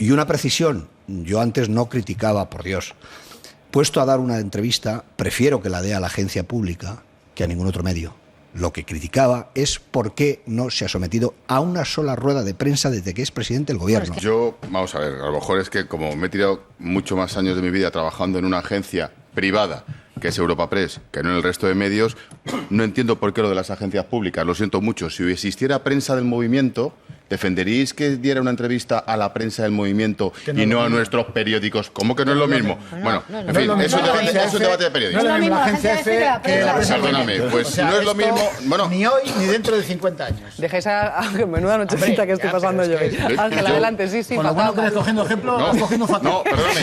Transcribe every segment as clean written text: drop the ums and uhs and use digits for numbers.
Y una precisión, yo antes no criticaba, por Dios, puesto a dar una entrevista, prefiero que la dé a la agencia pública que a ningún otro medio. Lo que criticaba es por qué no se ha sometido a una sola rueda de prensa desde que es presidente del gobierno. Yo, vamos a ver, a lo mejor es que como me he tirado mucho más años de mi vida trabajando en una agencia privada, que es Europa Press, que no en el resto de medios, no entiendo por qué lo de las agencias públicas, lo siento mucho. Si existiera prensa del movimiento, ¿defenderíais que diera una entrevista a la prensa del movimiento y no a nuestros periódicos? ¿Cómo que no es lo mismo? Bueno, en fin, es un debate de periodistas. No es lo mismo la agencia F que la prensa. Perdóname, pues no es lo mismo. Bueno, ni hoy ni dentro de 50 años. Dejéis a menuda nochecita que estoy pasando yo. Ángel, adelante, sí. Con lo bueno que estás cogiendo ejemplo, estás cogiendo fatal. No, perdóname,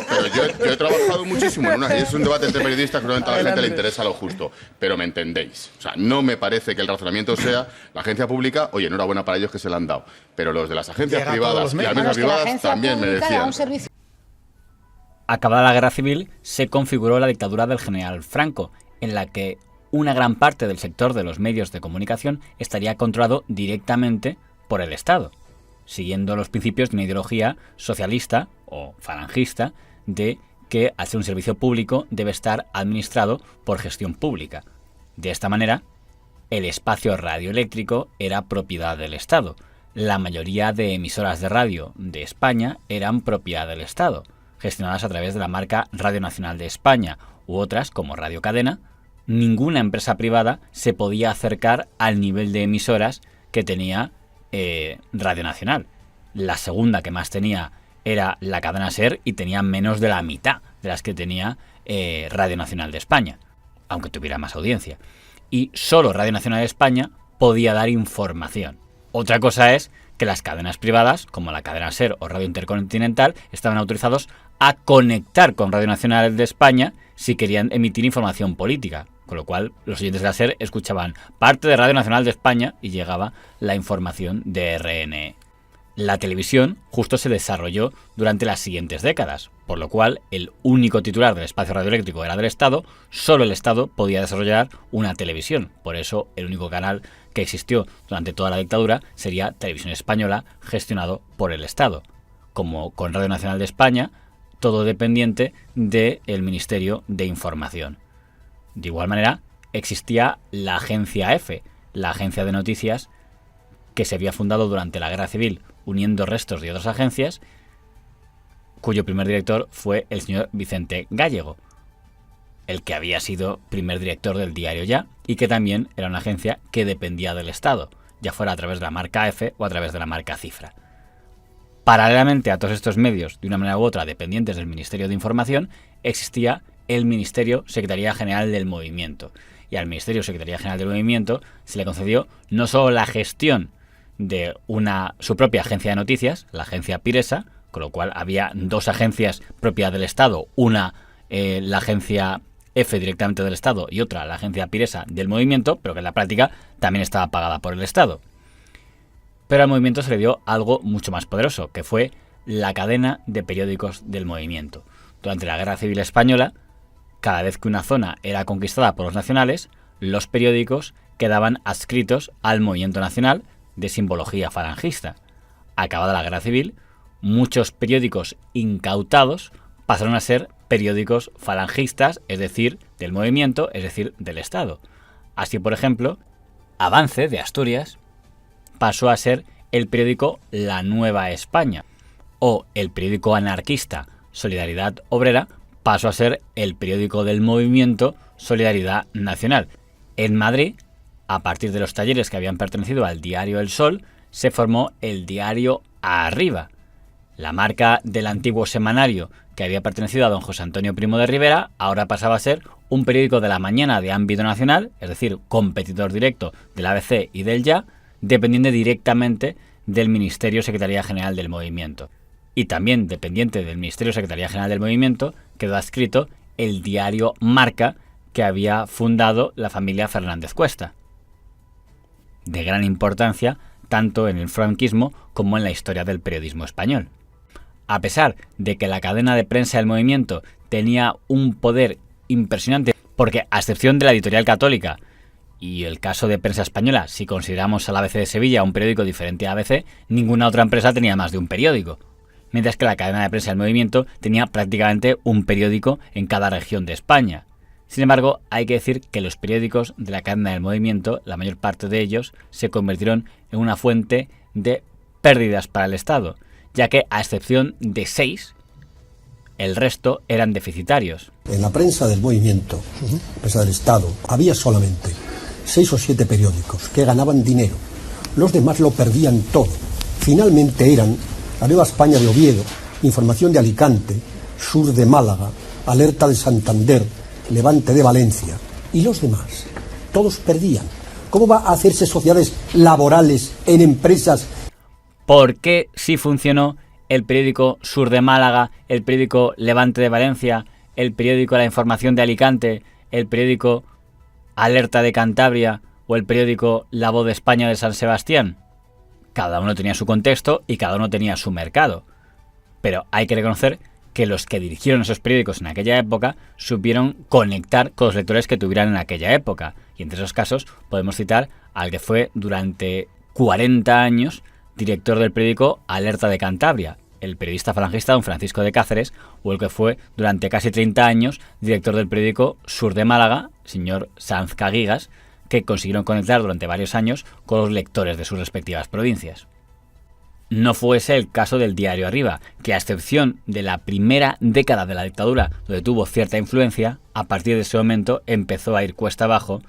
pero yo he trabajado muchísimo en una, y es un debate entre periodistas que realmente a la gente le interesa lo justo, pero me entendéis. O sea, no me parece que el razonamiento sea la agencia pública, oye, enhorabuena para ellos que se la han dado, pero los de las agencias privadas y las mismas privadas también merecían. Acabada la guerra civil, se configuró la dictadura del general Franco, en la que una gran parte del sector de los medios de comunicación estaría controlado directamente por el Estado, siguiendo los principios de una ideología socialista o falangista de que al ser un servicio público debe estar administrado por gestión pública. De esta manera, el espacio radioeléctrico era propiedad del Estado. La mayoría de emisoras de radio de España eran propiedad del Estado, gestionadas a través de la marca Radio Nacional de España u otras como Radio Cadena. Ninguna empresa privada se podía acercar al nivel de emisoras que tenía Radio Nacional. La segunda que más tenía era la cadena SER y tenía menos de la mitad de las que tenía Radio Nacional de España, aunque tuviera más audiencia. Y solo Radio Nacional de España podía dar información. Otra cosa es que las cadenas privadas, como la cadena SER o Radio Intercontinental, estaban autorizados a conectar con Radio Nacional de España si querían emitir información política, con lo cual los oyentes de la SER escuchaban parte de Radio Nacional de España y llegaba la información de RNE. La televisión justo se desarrolló durante las siguientes décadas, por lo cual el único titular del espacio radioeléctrico era del Estado, solo el Estado podía desarrollar una televisión. Por eso el único canal que existió durante toda la dictadura sería Televisión Española, gestionado por el Estado. Como con Radio Nacional de España, todo dependiente del Ministerio de Información. De igual manera, existía la Agencia F, la agencia de noticias que se había fundado durante la Guerra Civil, uniendo restos de otras agencias, cuyo primer director fue el señor Vicente Gállego, el que había sido primer director del diario Ya, y que también era una agencia que dependía del Estado, ya fuera a través de la marca F o a través de la marca Cifra. Paralelamente a todos estos medios, de una manera u otra dependientes del Ministerio de Información, existía el Ministerio Secretaría General del Movimiento. Y al Ministerio Secretaría General del Movimiento se le concedió no solo la gestión de su propia agencia de noticias, la agencia Piresa, con lo cual había dos agencias propiedad del Estado, una la agencia F directamente del Estado y otra la agencia Piresa del Movimiento, pero que en la práctica también estaba pagada por el Estado. Pero al movimiento se le dio algo mucho más poderoso, que fue la cadena de periódicos del movimiento. Durante la Guerra Civil Española, cada vez que una zona era conquistada por los nacionales, los periódicos quedaban adscritos al movimiento nacional de simbología falangista. Acabada la Guerra Civil, muchos periódicos incautados pasaron a ser periódicos falangistas, es decir, del movimiento, es decir, del Estado. Así, por ejemplo, Avance, de Asturias, pasó a ser el periódico La Nueva España, o el periódico anarquista Solidaridad Obrera pasó a ser el periódico del movimiento Solidaridad Nacional. En Madrid, a partir de los talleres que habían pertenecido al diario El Sol, se formó el diario Arriba. La marca del antiguo semanario que había pertenecido a don José Antonio Primo de Rivera ahora pasaba a ser un periódico de la mañana de ámbito nacional, es decir, competidor directo del ABC y del Ya, dependiente directamente del Ministerio Secretaría General del Movimiento. Y también dependiente del Ministerio Secretaría General del Movimiento quedó adscrito el diario Marca que había fundado la familia Fernández Cuesta, de gran importancia tanto en el franquismo como en la historia del periodismo español. A pesar de que la cadena de prensa del movimiento tenía un poder impresionante, porque a excepción de la Editorial Católica y el caso de Prensa Española, si consideramos al ABC de Sevilla un periódico diferente a ABC, ninguna otra empresa tenía más de un periódico. mientras que la cadena de prensa del Movimiento tenía prácticamente un periódico en cada región de España. Sin embargo, hay que decir que los periódicos de la cadena del Movimiento, la mayor parte de ellos, se convirtieron en una fuente de pérdidas para el Estado, ya que, a excepción de 6, el resto eran deficitarios. En la prensa del Movimiento, prensa del Estado, había solamente 6 o 7 periódicos que ganaban dinero. Los demás lo perdían todo. Finalmente eran La Nueva España de Oviedo, Información de Alicante, Sur de Málaga, Alerta de Santander, Levante de Valencia. Y los demás, todos perdían. ¿Cómo va a hacerse sociedades laborales en empresas? ¿Por qué sí funcionó el periódico Sur de Málaga, el periódico Levante de Valencia, el periódico La Información de Alicante, el periódico Alerta de Cantabria o el periódico La Voz de España de San Sebastián? Cada uno tenía su contexto y cada uno tenía su mercado. Pero hay que reconocer que los que dirigieron esos periódicos en aquella época supieron conectar con los lectores que tuvieran en aquella época. Y entre esos casos podemos citar al que fue durante 40 años director del periódico Alerta de Cantabria, el periodista falangista don Francisco de Cáceres, o el que fue durante casi 30 años director del periódico Sur de Málaga, señor Sanz Caguigas, que consiguieron conectar durante varios años con los lectores de sus respectivas provincias. No fue ese el caso del diario Arriba, que a excepción de la primera década de la dictadura, donde tuvo cierta influencia, a partir de ese momento empezó a ir cuesta abajo,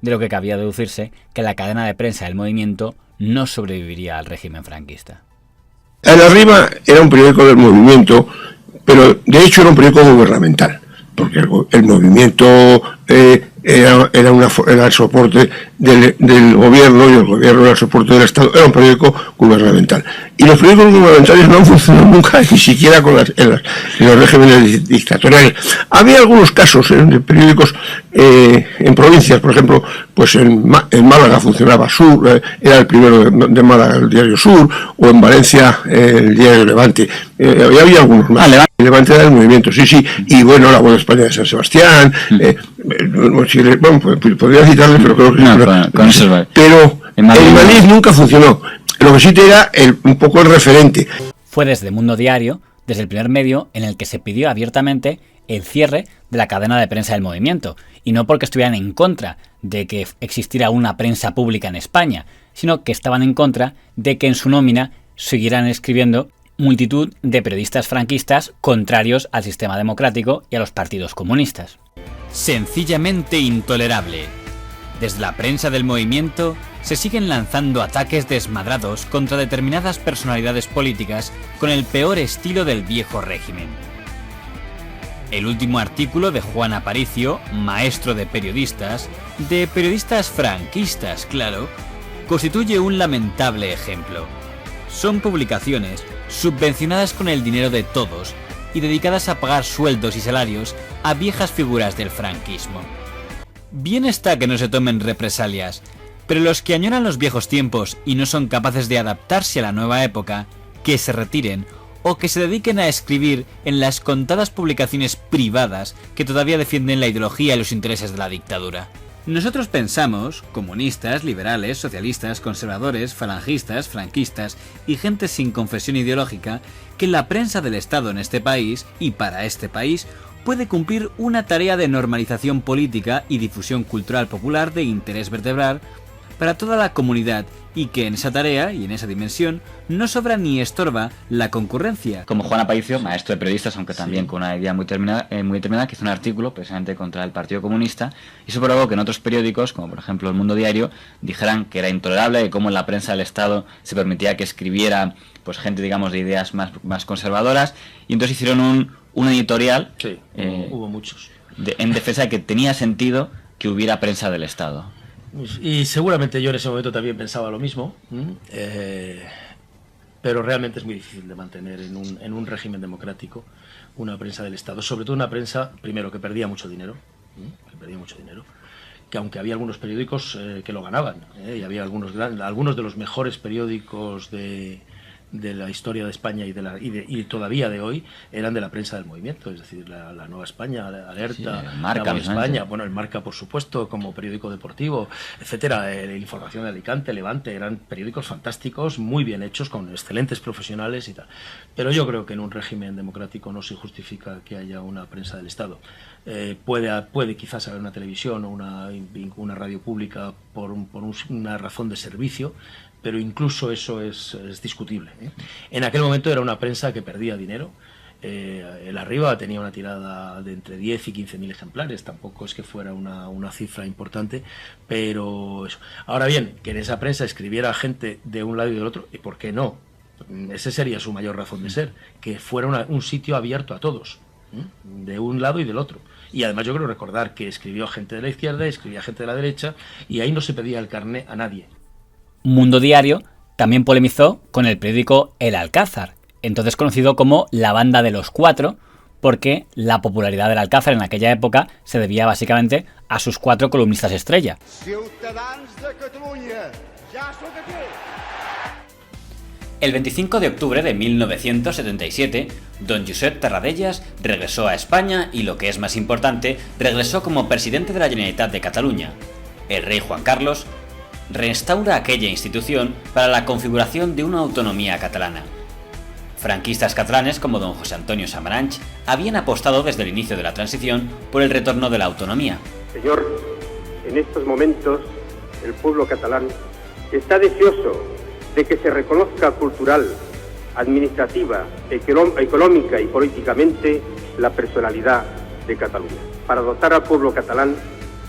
de lo que cabía deducirse que la cadena de prensa del Movimiento no sobreviviría al régimen franquista. El Arriba era un periódico del Movimiento, pero de hecho era un periódico gubernamental, porque el Movimiento era el soporte del gobierno y el gobierno era el soporte del Estado. Era un periódico gubernamental. Y los periódicos gubernamentales no han funcionado nunca, ni siquiera en los regímenes dictatoriales. Había algunos casos de periódicos en provincias, por ejemplo, pues en Málaga funcionaba Sur, era el primero de Málaga el diario Sur, o en Valencia el diario Levante. Había algunos más. Levante del Movimiento, sí, y bueno, La Voz de España de San Sebastián, bueno, podría citarle, pero creo que pero en Madrid nunca funcionó. Lo que sí te era un poco el referente. Fue desde Mundo Diario, desde el primer medio, en el que se pidió abiertamente el cierre de la cadena de prensa del Movimiento, y no porque estuvieran en contra de que existiera una prensa pública en España, sino que estaban en contra de que en su nómina siguieran escribiendo multitud de periodistas franquistas contrarios al sistema democrático y a los partidos comunistas. Sencillamente intolerable. Desde la prensa del Movimiento se siguen lanzando ataques desmadrados contra determinadas personalidades políticas con el peor estilo del viejo régimen. El último artículo de Juan Aparicio, maestro de periodistas franquistas, claro, constituye un lamentable ejemplo. Son publicaciones subvencionadas con el dinero de todos y dedicadas a pagar sueldos y salarios a viejas figuras del franquismo. Bien está que no se tomen represalias, pero los que añoran los viejos tiempos y no son capaces de adaptarse a la nueva época, que se retiren o que se dediquen a escribir en las contadas publicaciones privadas que todavía defienden la ideología y los intereses de la dictadura. Nosotros pensamos, comunistas, liberales, socialistas, conservadores, falangistas, franquistas y gente sin confesión ideológica, que la prensa del Estado en este país, y para este país, puede cumplir una tarea de normalización política y difusión cultural popular de interés vertebral para toda la comunidad, y que en esa tarea y en esa dimensión no sobra ni estorba la concurrencia. Como Juan Aparicio, maestro de periodistas, aunque también con una idea muy determinada, que hizo un artículo precisamente contra el Partido Comunista, y eso provocó que en otros periódicos, como por ejemplo El Mundo Diario, dijeran que era intolerable, que como en la prensa del Estado se permitía que escribiera pues gente, digamos, de ideas más conservadoras, y entonces hicieron un editorial hubo muchos en defensa de que tenía sentido que hubiera prensa del Estado. Y seguramente yo en ese momento también pensaba lo mismo, pero realmente es muy difícil de mantener en un régimen democrático una prensa del Estado, sobre todo una prensa, primero, que perdía mucho dinero, que aunque había algunos periódicos que lo ganaban, y había algunos de los mejores periódicos de de la historia de España y todavía de hoy eran de la prensa del movimiento, es decir, la Nueva España, la Alerta, sí, Marca, la Nueva España, bueno, el Marca, por supuesto, como periódico deportivo, etcétera, la Información de Alicante, Levante, eran periódicos fantásticos, muy bien hechos, con excelentes profesionales y tal. Pero yo creo que en un régimen democrático no se justifica que haya una prensa del Estado. Puede quizás haber una televisión o una radio pública por una razón de servicio, pero incluso eso es discutible, ¿eh? En aquel momento era una prensa que perdía dinero. El Arriba tenía una tirada de entre 10 y 15.000 ejemplares, tampoco es que fuera una cifra importante, pero eso. Ahora bien, que en esa prensa escribiera gente de un lado y del otro, ¿y por qué no? Esa sería su mayor razón de ser, que fuera un sitio abierto a todos, ¿eh? De un lado y del otro. Y además yo creo recordar que escribió gente de la izquierda, escribía gente de la derecha, y ahí no se pedía el carné a nadie. Mundo Diario también polemizó con el periódico El Alcázar, entonces conocido como la Banda de los Cuatro, porque la popularidad del Alcázar en aquella época se debía básicamente a sus 4 columnistas estrella. El 25 de octubre de 1977, don Josep Tarradellas regresó a España y, lo que es más importante, regresó como presidente de la Generalitat de Cataluña. El rey Juan Carlos restaura aquella institución para la configuración de una autonomía catalana. Franquistas catalanes como don José Antonio Samaranch habían apostado desde el inicio de la transición por el retorno de la autonomía. Señor, en estos momentos el pueblo catalán está deseoso de que se reconozca cultural, administrativa, económica y políticamente la personalidad de Cataluña, para dotar al pueblo catalán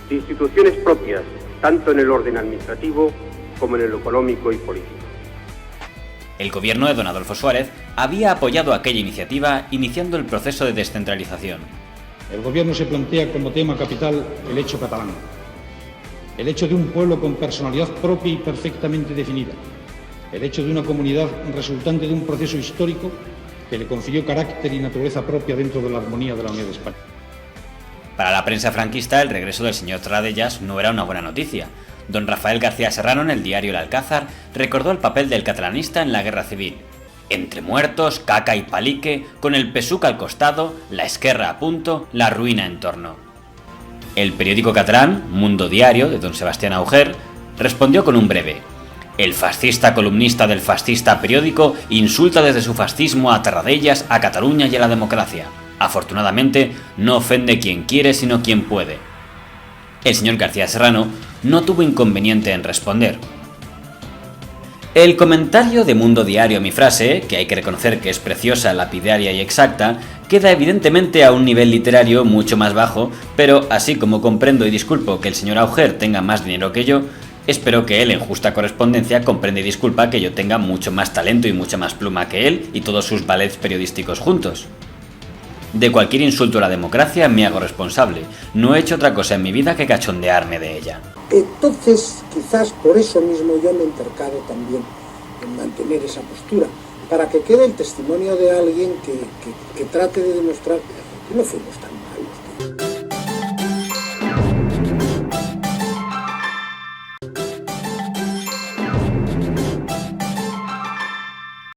de instituciones propias, tanto en el orden administrativo como en el económico y político. El gobierno de don Adolfo Suárez había apoyado aquella iniciativa iniciando el proceso de descentralización. El gobierno se plantea como tema capital el hecho catalán, el hecho de un pueblo con personalidad propia y perfectamente definida, el hecho de una comunidad resultante de un proceso histórico que le confirió carácter y naturaleza propia dentro de la armonía de la Unión de España. Para la prensa franquista, el regreso del señor Tarradellas no era una buena noticia. Don Rafael García Serrano, en el diario El Alcázar, recordó el papel del catalanista en la guerra civil. Entre muertos, caca y palique, con el PSUC al costado, la esquerra a punto, la ruina en torno. El periódico catalán, Mundo Diario, de don Sebastián Auger, respondió con un breve: el fascista columnista del fascista periódico insulta desde su fascismo a Tarradellas, a Cataluña y a la democracia. Afortunadamente, no ofende quien quiere, sino quien puede. El señor García Serrano no tuvo inconveniente en responder. El comentario de Mundo Diario a mi frase, que hay que reconocer que es preciosa, lapidaria y exacta, queda evidentemente a un nivel literario mucho más bajo, pero así como comprendo y disculpo que el señor Auger tenga más dinero que yo, espero que él, en justa correspondencia, comprenda y disculpa que yo tenga mucho más talento y mucha más pluma que él y todos sus ballets periodísticos juntos. De cualquier insulto a la democracia me hago responsable. No he hecho otra cosa en mi vida que cachondearme de ella. Entonces, quizás por eso mismo yo me he entercado también en mantener esa postura, para que quede el testimonio de alguien que trate de demostrar que no fuimos tan